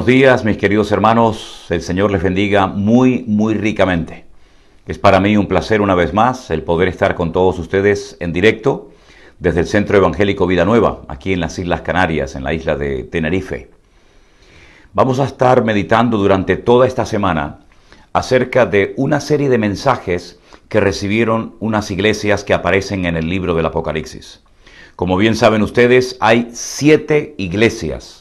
buenos días, mis queridos hermanos. El Señor les bendiga muy ricamente. Es para mí un placer una vez más el poder estar con todos ustedes en directo desde el Centro Evangélico Vida Nueva, aquí en las Islas Canarias, en la isla de Tenerife. Vamos a estar meditando durante toda esta semana acerca de una serie de mensajes que recibieron unas iglesias que aparecen en el libro del Apocalipsis. Como bien saben ustedes, hay 7 iglesias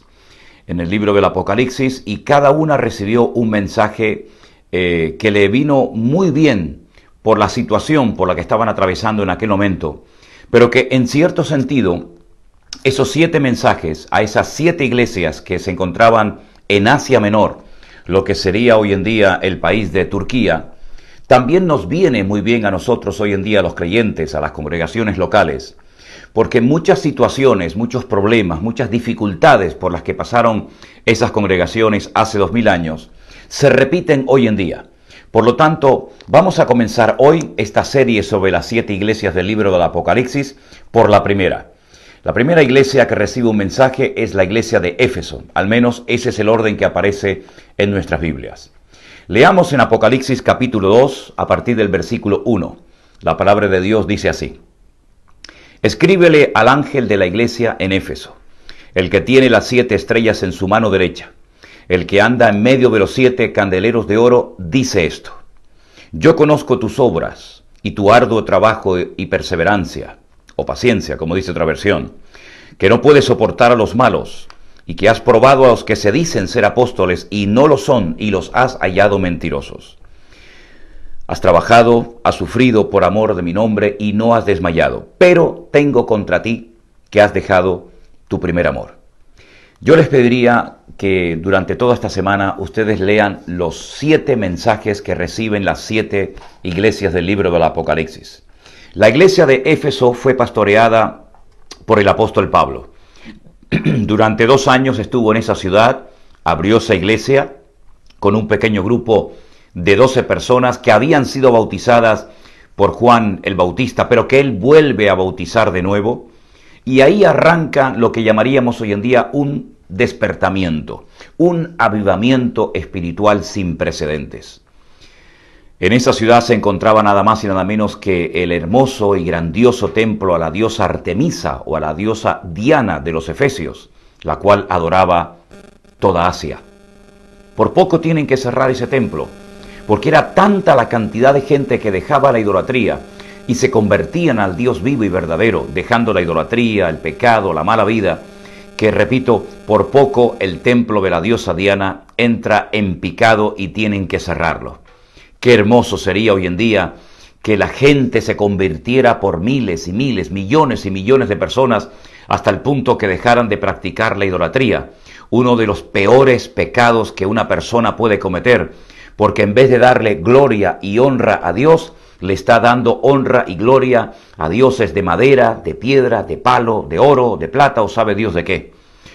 en el libro del Apocalipsis y cada una recibió un mensaje que le vino muy bien por la situación por la que estaban atravesando en aquel momento, pero que en cierto sentido esos 7 mensajes a esas 7 iglesias que se encontraban en Asia Menor, lo que sería hoy en día el país de Turquía, también nos viene muy bien a nosotros hoy en día, los creyentes, a las congregaciones locales, porque muchas situaciones, muchos problemas, muchas dificultades por las que pasaron esas congregaciones hace 2000 años, se repiten hoy en día. Por lo tanto, vamos a comenzar hoy esta serie sobre las 7 iglesias del libro del Apocalipsis por la primera. La primera iglesia que recibe un mensaje es la iglesia de Éfeso, al menos ese es el orden que aparece en nuestras Biblias. Leamos en Apocalipsis capítulo 2 a partir del versículo 1. La palabra de Dios dice así: Escríbele al ángel de la iglesia en Éfeso, el que tiene las 7 estrellas en su mano derecha, el que anda en medio de los 7 candeleros de oro, dice esto: Yo conozco tus obras y tu arduo trabajo y perseverancia, o paciencia, como dice otra versión, que no puedes soportar a los malos, y que has probado a los que se dicen ser apóstoles y no lo son, y los has hallado mentirosos. Has trabajado, has sufrido por amor de mi nombre y no has desmayado, pero tengo contra ti que has dejado tu primer amor. Yo les pediría que durante toda esta semana ustedes lean los 7 mensajes que reciben las 7 iglesias del libro del Apocalipsis. La iglesia de Éfeso fue pastoreada por el apóstol Pablo. Durante 2 años estuvo en esa ciudad, abrió esa iglesia con un pequeño grupo de 12 personas que habían sido bautizadas por Juan el Bautista, pero que él vuelve a bautizar de nuevo, y ahí arranca lo que llamaríamos hoy en día un despertamiento, un avivamiento espiritual sin precedentes. En esa ciudad se encontraba nada más y nada menos que el hermoso y grandioso templo a la diosa Artemisa o a la diosa Diana de los Efesios, la cual adoraba toda Asia. Por poco tienen que cerrar ese templo, porque era tanta la cantidad de gente que dejaba la idolatría y se convertían al Dios vivo y verdadero, dejando la idolatría, el pecado, la mala vida, que, repito, por poco el templo de la diosa Diana entra en picado y tienen que cerrarlo. Qué hermoso sería hoy en día que la gente se convirtiera por miles y miles, millones y millones de personas hasta el punto que dejaran de practicar la idolatría, uno de los peores pecados que una persona puede cometer, porque en vez de darle gloria y honra a Dios, le está dando honra y gloria a dioses de madera, de piedra, de palo, de oro, de plata o sabe Dios de qué.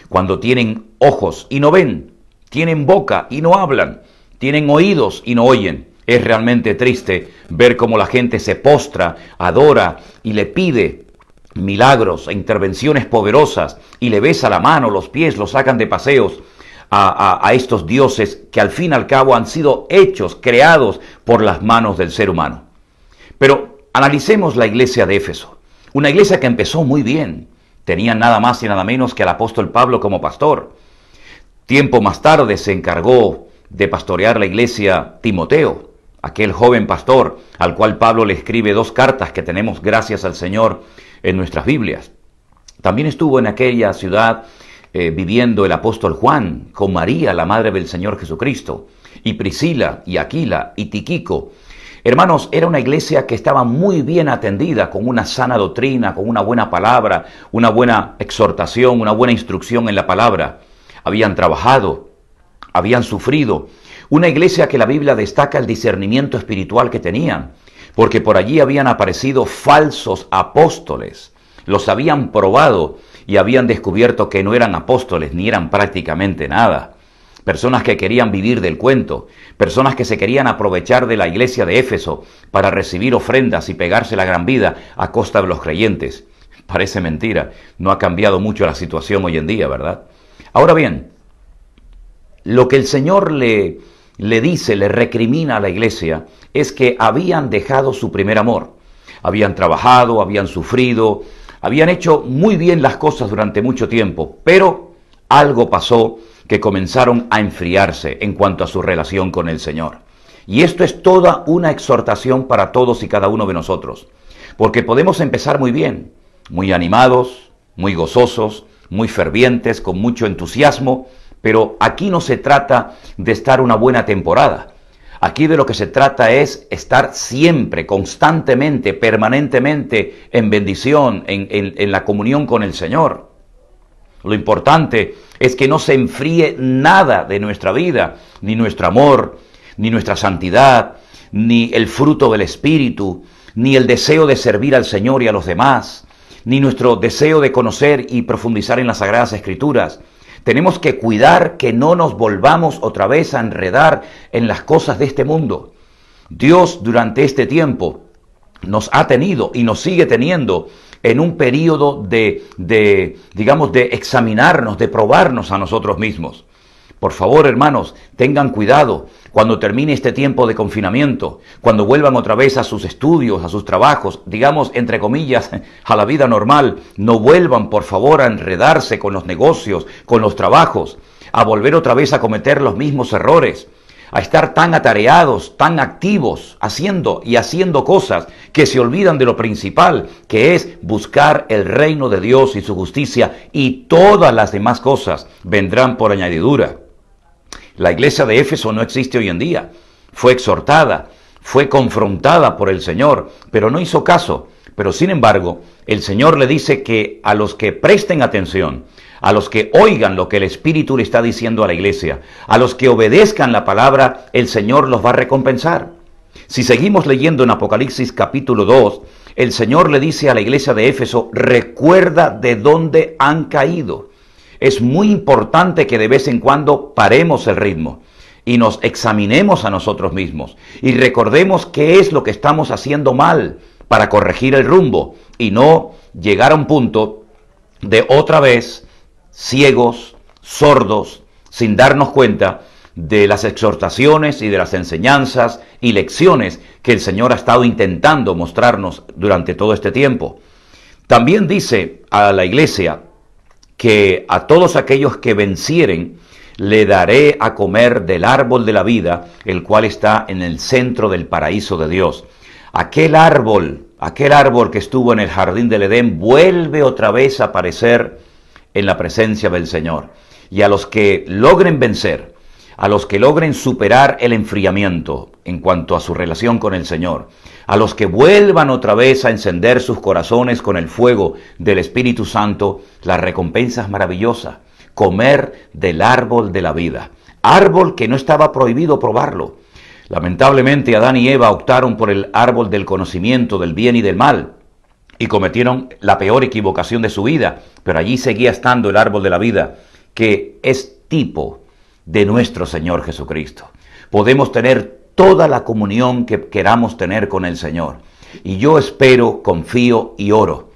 Cuando tienen ojos y no ven, tienen boca y no hablan, tienen oídos y no oyen. Es realmente triste ver cómo la gente se postra, adora y le pide milagros e intervenciones poderosas y le besa la mano, los pies, los sacan de paseos a estos dioses que al fin y al cabo han sido hechos, creados por las manos del ser humano. Pero analicemos la iglesia de Éfeso, una iglesia que empezó muy bien. Tenía nada más y nada menos que al apóstol Pablo como pastor. Tiempo más tarde se encargó de pastorear la iglesia Timoteo, aquel joven pastor al cual Pablo le escribe 2 cartas que tenemos gracias al Señor en nuestras Biblias. También estuvo en aquella ciudad viviendo el apóstol Juan con María, la madre del Señor Jesucristo, y Priscila y Aquila y Tiquico. Hermanos, era una iglesia que estaba muy bien atendida, con una sana doctrina, con una buena palabra, una buena exhortación, una buena instrucción en la palabra. Habían trabajado, habían sufrido. Una iglesia que la Biblia destaca el discernimiento espiritual que tenían, porque por allí habían aparecido falsos apóstoles. Los habían probado y habían descubierto que no eran apóstoles ni eran prácticamente nada. Personas que querían vivir del cuento, personas que se querían aprovechar de la iglesia de Éfeso para recibir ofrendas y pegarse la gran vida a costa de los creyentes. Parece mentira, no ha cambiado mucho la situación hoy en día, ¿verdad? Ahora bien, Lo que el Señor le dice, le recrimina a la iglesia, es que habían dejado su primer amor. Habían trabajado, habían sufrido, habían hecho muy bien las cosas durante mucho tiempo, pero algo pasó que comenzaron a enfriarse en cuanto a su relación con el Señor. Y esto es toda una exhortación para todos y cada uno de nosotros, porque podemos empezar muy bien, muy animados, muy gozosos, muy fervientes, con mucho entusiasmo, pero aquí no se trata de estar una buena temporada. Aquí de lo que se trata es estar siempre, constantemente, permanentemente en bendición, en la comunión con el Señor. Lo importante es que no se enfríe nada de nuestra vida, ni nuestro amor, ni nuestra santidad, ni el fruto del Espíritu, ni el deseo de servir al Señor y a los demás, ni nuestro deseo de conocer y profundizar en las Sagradas Escrituras. Tenemos que cuidar que no nos volvamos otra vez a enredar en las cosas de este mundo. Dios durante este tiempo nos ha tenido y nos sigue teniendo en un periodo de examinarnos, de probarnos a nosotros mismos. Por favor, hermanos, tengan cuidado cuando termine este tiempo de confinamiento, cuando vuelvan otra vez a sus estudios, a sus trabajos, digamos, entre comillas, a la vida normal. No vuelvan, por favor, a enredarse con los negocios, con los trabajos, a volver otra vez a cometer los mismos errores, a estar tan atareados, tan activos, haciendo cosas que se olvidan de lo principal, que es buscar el reino de Dios y su justicia, y todas las demás cosas vendrán por añadidura. La iglesia de Éfeso no existe hoy en día. Fue exhortada, fue confrontada por el Señor, pero no hizo caso. Pero sin embargo, el Señor le dice que a los que presten atención, a los que oigan lo que el Espíritu le está diciendo a la iglesia, a los que obedezcan la palabra, el Señor los va a recompensar. Si seguimos leyendo en Apocalipsis capítulo 2, el Señor le dice a la iglesia de Éfeso, recuerda de dónde han caído. Es muy importante que de vez en cuando paremos el ritmo y nos examinemos a nosotros mismos y recordemos qué es lo que estamos haciendo mal para corregir el rumbo y no llegar a un punto de otra vez ciegos, sordos, sin darnos cuenta de las exhortaciones y de las enseñanzas y lecciones que el Señor ha estado intentando mostrarnos durante todo este tiempo. También dice a la iglesia que a todos aquellos que vencieren le daré a comer del árbol de la vida, el cual está en el centro del paraíso de Dios. Aquel árbol que estuvo en el jardín del Edén vuelve otra vez a aparecer en la presencia del Señor. Y a los que logren vencer, a los que logren superar el enfriamiento en cuanto a su relación con el Señor, a los que vuelvan otra vez a encender sus corazones con el fuego del Espíritu Santo, la recompensa es maravillosa: comer del árbol de la vida, árbol que no estaba prohibido probarlo. Lamentablemente Adán y Eva optaron por el árbol del conocimiento del bien y del mal y cometieron la peor equivocación de su vida, pero allí seguía estando el árbol de la vida, que es tipo de nuestro Señor Jesucristo. Podemos tener toda la comunión que queramos tener con el Señor. Y yo espero, confío y oro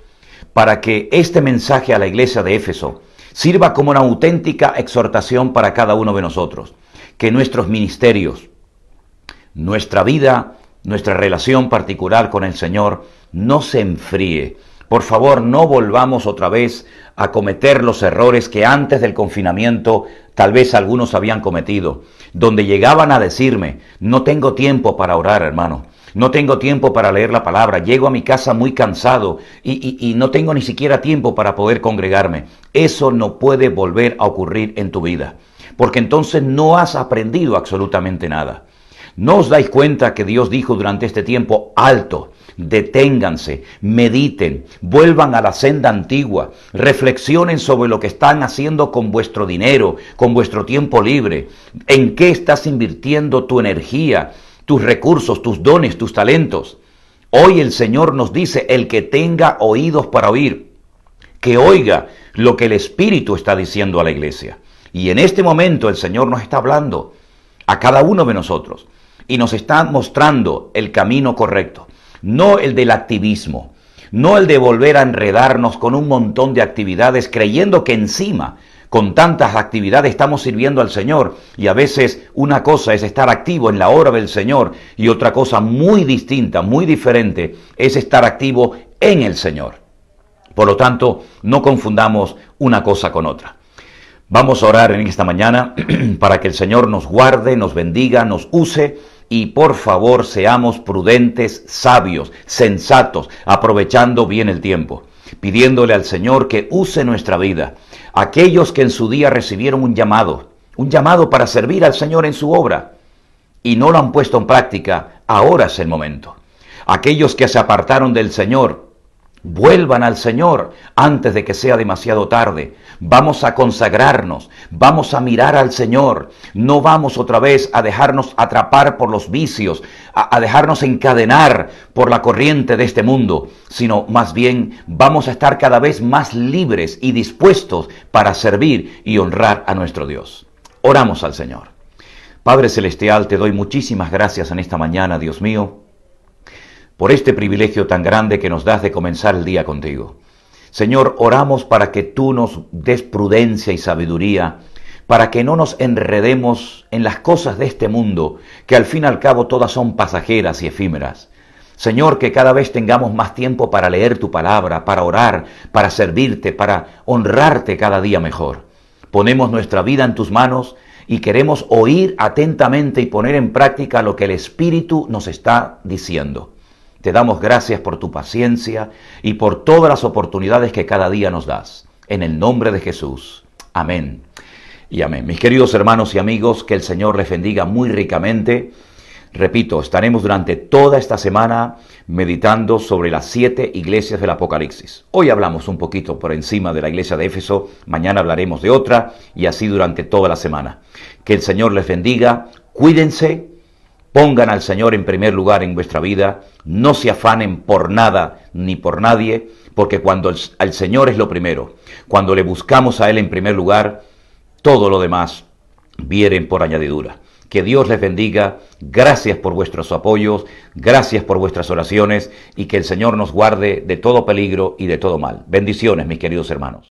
para que este mensaje a la iglesia de Éfeso sirva como una auténtica exhortación para cada uno de nosotros. Que nuestros ministerios, nuestra vida, nuestra relación particular con el Señor no se enfríe. Por favor, no volvamos otra vez a cometer los errores que antes del confinamiento tal vez algunos habían cometido, donde llegaban a decirme, no tengo tiempo para orar, hermano, no tengo tiempo para leer la palabra, llego a mi casa muy cansado y no tengo ni siquiera tiempo para poder congregarme. Eso no puede volver a ocurrir en tu vida, porque entonces no has aprendido absolutamente nada. ¿No os dais cuenta que Dios dijo durante este tiempo, alto, deténganse, mediten, vuelvan a la senda antigua, reflexionen sobre lo que están haciendo con vuestro dinero, con vuestro tiempo libre, en qué estás invirtiendo tu energía, tus recursos, tus dones, tus talentos? Hoy el Señor nos dice, el que tenga oídos para oír, que oiga lo que el Espíritu está diciendo a la iglesia. Y en este momento el Señor nos está hablando a cada uno de nosotros y nos está mostrando el camino correcto. No el del activismo, no el de volver a enredarnos con un montón de actividades creyendo que encima, Con tantas actividades estamos sirviendo al Señor y a veces una cosa es estar activo en la obra del Señor y otra cosa muy distinta, muy diferente, es estar activo en el Señor. Por lo tanto, no confundamos una cosa con otra. Vamos a orar en esta mañana para que el Señor nos guarde, nos bendiga, nos use y por favor seamos prudentes, sabios, sensatos, aprovechando bien el tiempo, pidiéndole al Señor que use nuestra vida. Aquellos que en su día recibieron un llamado para servir al Señor en su obra y no lo han puesto en práctica, ahora es el momento. Aquellos que se apartaron del Señor, vuelvan al Señor antes de que sea demasiado tarde. Vamos a consagrarnos, vamos a mirar al Señor. No vamos otra vez a dejarnos atrapar por los vicios, a dejarnos encadenar por la corriente de este mundo, sino más bien vamos a estar cada vez más libres y dispuestos para servir y honrar a nuestro Dios. Oramos al Señor. Padre Celestial, te doy muchísimas gracias en esta mañana, Dios mío, por este privilegio tan grande que nos das de comenzar el día contigo. Señor, oramos para que tú nos des prudencia y sabiduría, para que no nos enredemos en las cosas de este mundo, que al fin y al cabo todas son pasajeras y efímeras. Señor, que cada vez tengamos más tiempo para leer tu palabra, para orar, para servirte, para honrarte cada día mejor. Ponemos nuestra vida en tus manos y queremos oír atentamente y poner en práctica lo que el Espíritu nos está diciendo. Te damos gracias por tu paciencia y por todas las oportunidades que cada día nos das. En el nombre de Jesús. Amén y amén. Mis queridos hermanos y amigos, que el Señor les bendiga muy ricamente. Repito, estaremos durante toda esta semana meditando sobre las 7 iglesias del Apocalipsis. Hoy hablamos un poquito por encima de la iglesia de Éfeso, mañana hablaremos de otra y así durante toda la semana. Que el Señor les bendiga, cuídense. Pongan al Señor en primer lugar en vuestra vida, no se afanen por nada ni por nadie, porque cuando el Señor es lo primero, cuando le buscamos a Él en primer lugar, todo lo demás viene por añadidura. Que Dios les bendiga, gracias por vuestros apoyos, gracias por vuestras oraciones y que el Señor nos guarde de todo peligro y de todo mal. Bendiciones, mis queridos hermanos.